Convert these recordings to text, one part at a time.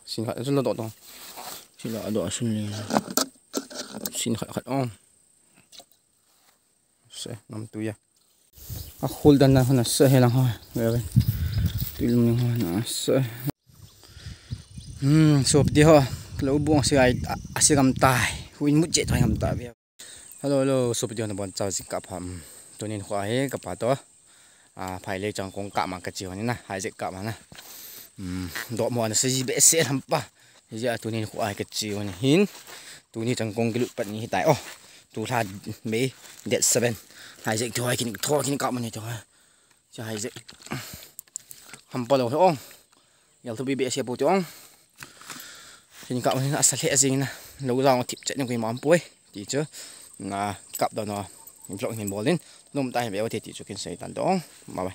xin khát rất là đỏ to, xin là đỏ xin xin khát khát on, sẽ nằm tui à, khul dan là nó sẽ lang hoa, vậy tui lùng hoa nó sẽ, sộp đi ha, lâu buông sẽ ai sẽ cầm tay, huỳnh mút chết thôi cầm tay vậy. Hello, sộp đi nó bọn cháu xin cặp hầm, tôi nên khoa hết cặp hạt đó, phải lấy trong con cặp mà cái chiều này nè, hai dễ cặp mà nè. Độ mùa nó sẽ gì bé sẽ làm pa, giờ tôi nên khoai cái chiều này hin, tôi nên chẳng con cái lụt bận như tại, tôi thà mấy đẹp seven, hai dễ thôi cái cặp này thôi, cho hai dễ, hầm pa đâu thôi ông, giờ tôi bị bé sẽ bù cho ông, cái cặp này nó sẽ lẹ gì nè, lâu rồi thịt chạy trong cái món puối, thì chứ, cặp đó nó, lộn hình bò lên, nôm tay bé thì cho cái sấy tàn đó, mà vậy.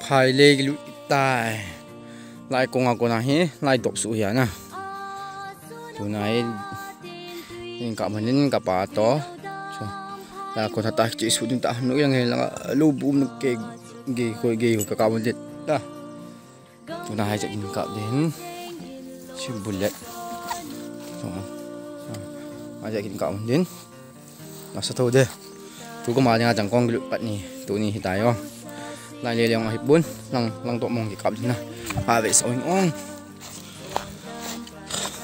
Phải lấy cái lụi tai lại con này lại đột số hiện nè tụi này nên cả mình nên cả bà to là con thật ta chỉ số chúng ta nói rằng là lưu bùm cái khối của cả vấn đề đó tụi này chạy cả đến chim bullet chạy cả đến là sao thôi đây tụi có mà nhà chẳng con cái lụi bạn này tụi này hiện tại không lại lấy lòng hiệp bốn lòng tọa mong thì cặp thế này vậy sao anh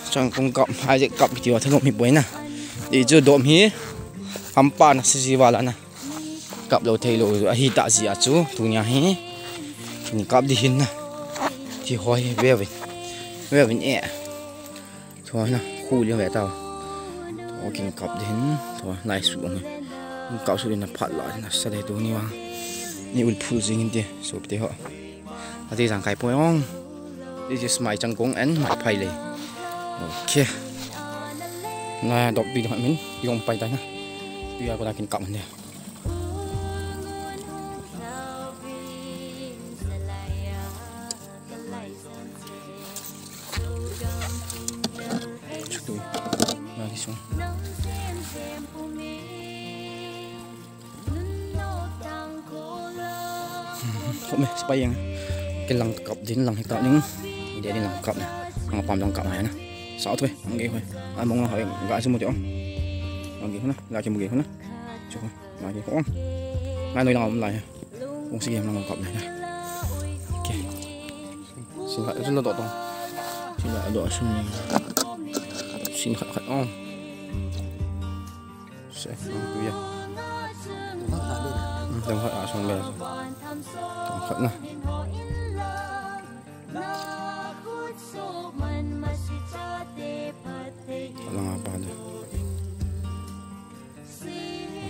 chẳng công cặp hai dạy cặp thì vào thân hiệp bốn nè để chưa độm hí hầm pa nó sẽ gì vào là nè cặp đầu thầy rồi hi tạ gì à chú tụ nhà hí thì cặp đi hin nè thì hỏi về vậy nhẹ thôi nè khu liên về tao thôi kinh cặp đến thôi lại xuống cặp xuống là phát lại là sẽ để tôi như vậyนี่อุลพูจริงดิสุดที่เหรอที่สังไก่พวยองนี่จะสมัยจังกงเอ็นหมายไพ่เลยโอเคน่าดอกปีดมันยงไปได้นะปีก็ได้กินกลับมันเดียวชุดดูมาที่สูงkhông biết bay yang cái lăng cặp đến lăng hiện tại những để đến lăng cặp này lăng pam lăng cặp này nè sáu thôi ăn ghê thôi anh mong là hỏi gãi cho một chỗ ăn ghê không nè gãi cho một ghê không nè cho con gãi ghê không ngay nơi nào cũng lại không xí em lăng cặp này nè ok xin khát rất là đỏ to xin là đỏ xin khát khát on sẽ ăn túi đừng hỏi ở xuống bè khẩn nè lang apa nih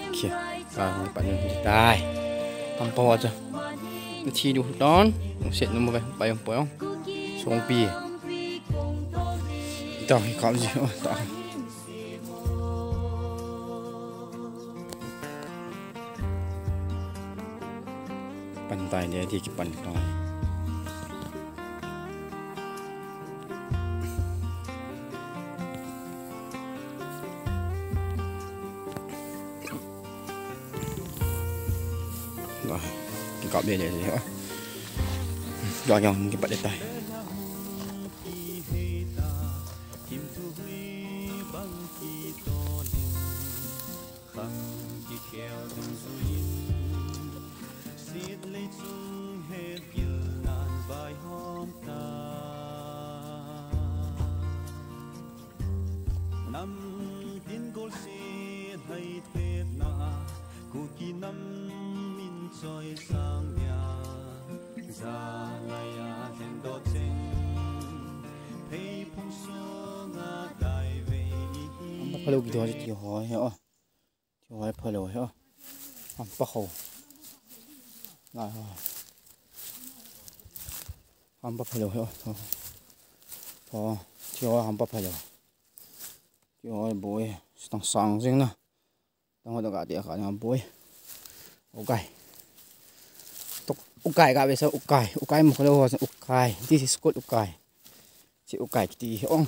oke bạn đi đây hampa aja thi đủ đón sẽ nó về bay không phải không xuống bì tao có gì tao pantai dia di pantai rồi cọp đây để hả rồi nhon cái bật đây tay Hello gitu aja thì hỏi hả? Thì hỏi hello hả? Không bắt hồ. Này. 안 밥하려 해요. 더 뛰어 안 밥하려. 뛰어 뭐해? đang sang riêng nè. Đang hồi đó cả nhà bối. Ok. Ukai cả bây giờ ukai một cái đâu ukai. This is called ukai. Chị ukai thì hiểu không?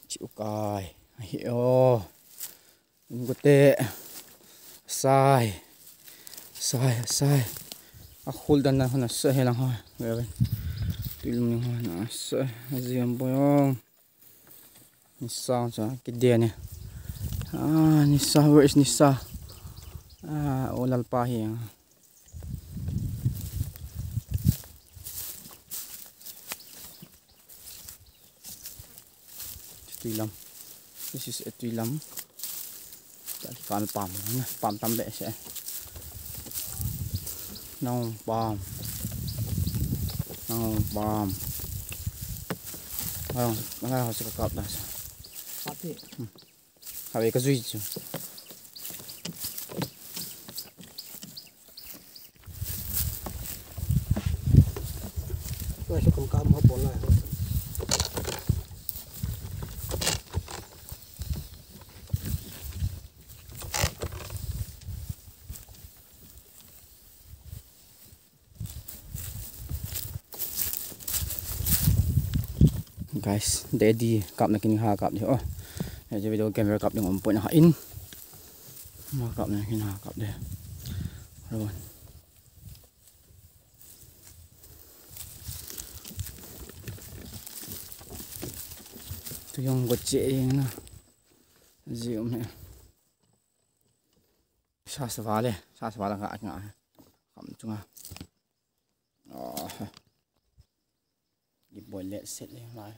Chị ukai hiểu. Đừng có tệ. Sai. Aku dan nak nak sah lang ha. Gawin. Film ni ha nak sah. Aziam boyong. Nisa sa kidya ni. Nisa, where is Nisa? Ulal pahi. Tuilam. This is a tuilam. Tadi kan pam tambah siya. No bomb. Mana harus kakap dah. Pati. Kami kesuai je. Tôi sẽ cầm cam hấp bón lại. Guys, daddy cặp này kinh hà cặp đi. Này cho video camera cặp dengan point nak in. Mà cặp này kinh hà cặp đây. Rồi. Tu yang gocek na. Zoom ni. Sa sawale ngak. Cặp chung à. Di boleh set ni lai.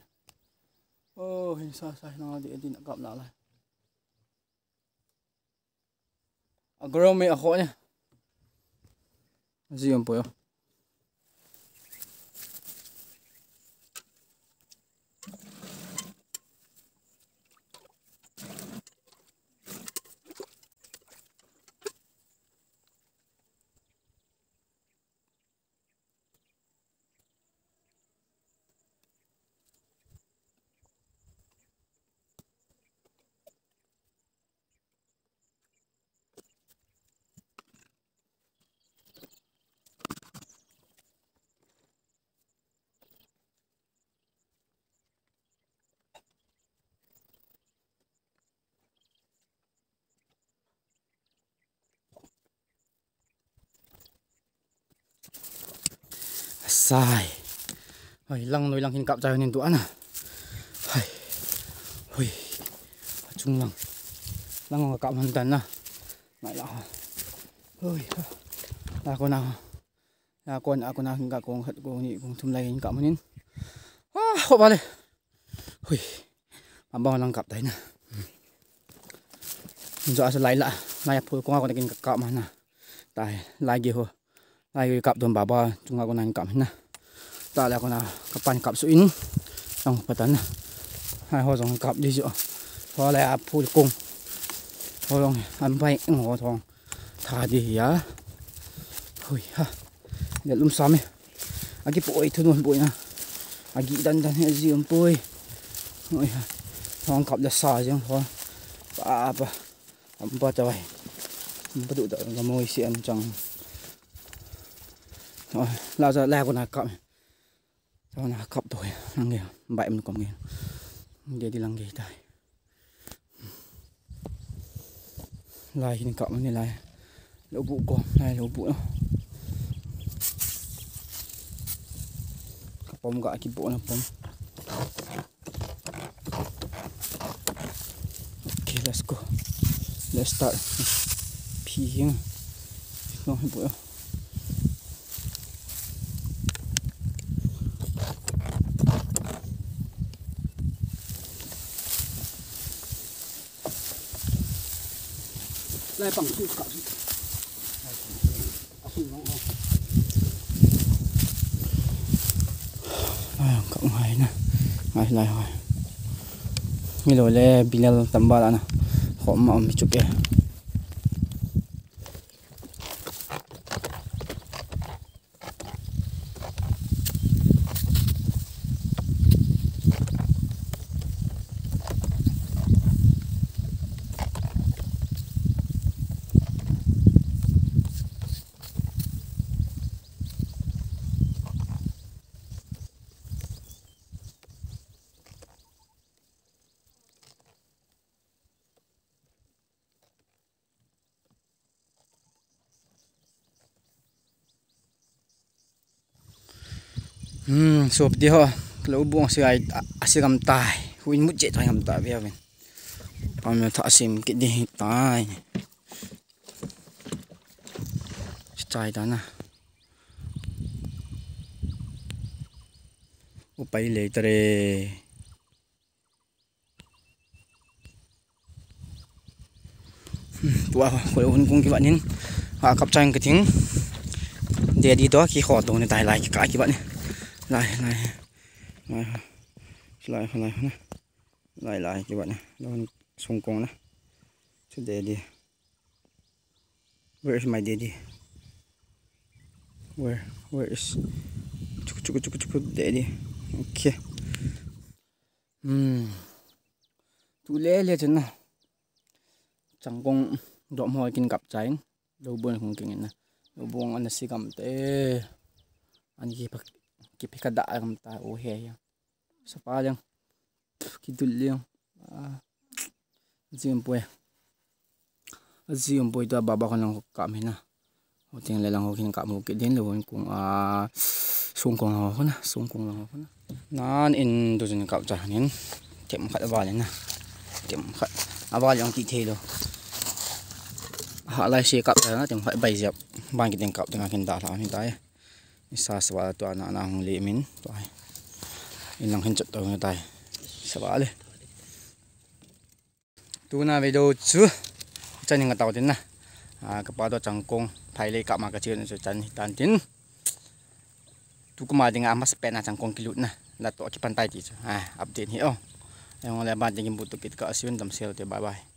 Oh, ini sah nak dia nak kap nak lah. Agak ramai aku ni. Ziam po yo. Sai. Hoi, lang noi lang hin kap jai nin tu ana. Hai. Hoi. Chung lang. Lang kap man dan na. Ngai la. Hoi. Aku na hin kap kong hat kong ni kong thum lai hin kap manin. Ho bale. Hoi. Ambang lang kap dai na. Jo asa lai la. Lai phu kong aku na kin kap man na. Tai lagi ho. Lagi kap don baba chung aku na hin kap na. Ta là con nào kapan cặp suy in trong phần tấn hai hồ dòng cặp đi giữa ho lại phu cung ho dòng ăn bay ngõ thong thà đi á thôi ha để lum xóm ấy cái bụi thôi luôn bụi nè cái đan hay gì ông bụi rồi thong cặp là xài chứ thôi ba ba cho vậy bắt đủ đợi cái môi xiên chẳng rồi lao ra le con nào cặp cho nó cặp tuổi lăng nghề bậy mình còn nghề để đi lăng nghề tay lại thì cặp này lại lỗ bụ con này lỗ bụ cặp bông gãi cái bộ nó bông. Okay, let's go. Let's start peeing. Nó hay bộ lại bằng su cạo cạo hay nè ngay lại rồi như rồi le bilal tambal nè họ mà mình chụp kìa sộp đi ho lâu buông sự ai asigam tai huỳnh mút chết thôi ngầm tai bây giờ còn mình thọ sim cái đi tai chạy đó nè upay lệ tare wow khối hôn cung các bạn nhìn cặp tranh cái tiếng để đi đó khi họ tổ này tài lại cái các bạn này lại các bạn này nó xung quanh này cho daddy where is my daddy where is chuk daddy okay tu lê chân nào chẳng công dọn hồi kinh cặp trái đâu buồn không kinh nè đâu buông anh sẽ cầm té anh kịp cái đại cầm ta ô hè sapa yang kidul yang zium boy to baba kan lang kam hina o ting le lang ho kin kam ho ke den lo kung sungkong ho na sungkong lang ho na nan in do jin kap cha nin tem khat ba le na tem khat awal yang ki thelo ha lai se kap ta tem khat bai jap ban ki ten kap teng kin da la ni tai isa swa to ana na hong le min to ai in lang hin chat to tai swa le tu na video chu chân nga tàu tin na cái bao đó chẳng công phải lấy cả mà cái chuyện rồi chân tan tin tu cũng mà đi ngang mà spend là chẳng công kilo na là tổ cái bàn tay chỉ update hiểu em lại bạn những butuh kita ke asyun tam sel bye bye.